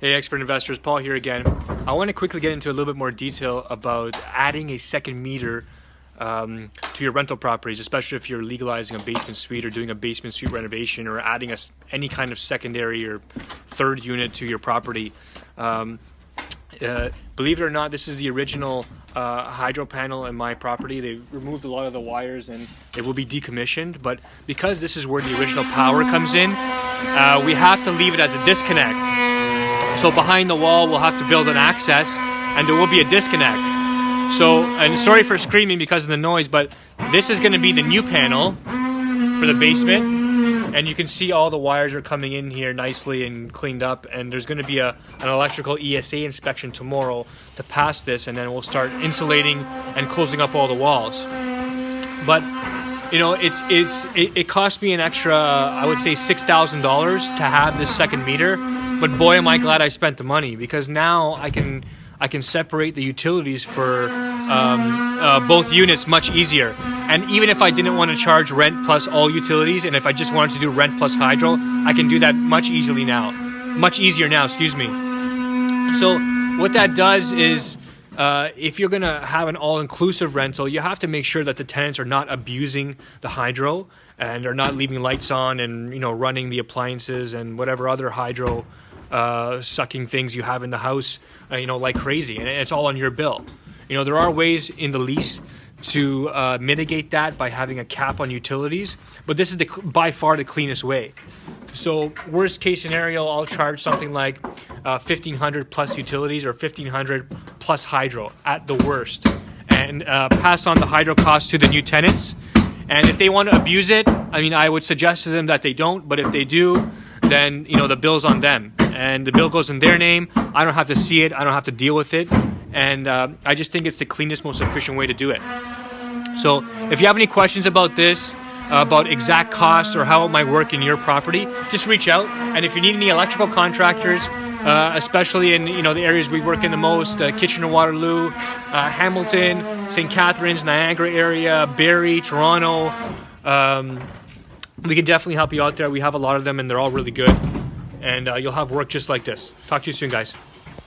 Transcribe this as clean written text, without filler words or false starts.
Hey expert investors, Paul here again. I want to quickly get into a little bit more detail about adding a second meter to your rental properties, especially if you're legalizing a basement suite or doing a basement suite renovation or adding any kind of secondary or third unit to your property. Believe it or not, this is the original hydro panel in my property. They removed a lot of the wires and it will be decommissioned, but because this is where the original power comes in, we have to leave it as a disconnect. So behind the wall, we'll have to build an access and there will be a disconnect. So, and sorry for screaming because of the noise, but this is going to be the new panel for the basement. And you can see all the wires are coming in here nicely and cleaned up. And there's going to be an electrical ESA inspection tomorrow to pass this. And then we'll start insulating and closing up all the walls. But, you know, it cost me an extra, I would say $6,000 to have this second meter. But boy, am I glad I spent the money, because now I can separate the utilities for both units much easier. And even if I didn't want to charge rent plus all utilities, and if I just wanted to do rent plus hydro, I can do that much easier now. Excuse me. So what that does is, if you're going to have an all-inclusive rental, you have to make sure that the tenants are not abusing the hydro and are not leaving lights on and, you know, running the appliances and whatever other hydro sucking things you have in the house, you know, like crazy, and it's all on your bill. You know, there are ways in the lease to mitigate that by having a cap on utilities, but this is by far the cleanest way. So worst case scenario, I'll charge something like $1,500 plus utilities or $1,500 plus hydro at the worst, and pass on the hydro costs to the new tenants. And if they want to abuse it, I mean, I would suggest to them that they don't, but if they do, then, you know, the bill's on them. And the bill goes in their name. I don't have to see it. I don't have to deal with it. And I just think it's the cleanest, most efficient way to do it. So if you have any questions about this, about exact costs or how it might work in your property, just reach out. And if you need any electrical contractors, especially in, you know, the areas we work in the most, Kitchener-Waterloo, Hamilton, St. Catharines, Niagara area, Barrie, Toronto, we can definitely help you out there. We have a lot of them and they're all really good. And you'll have work just like this. Talk to you soon, guys.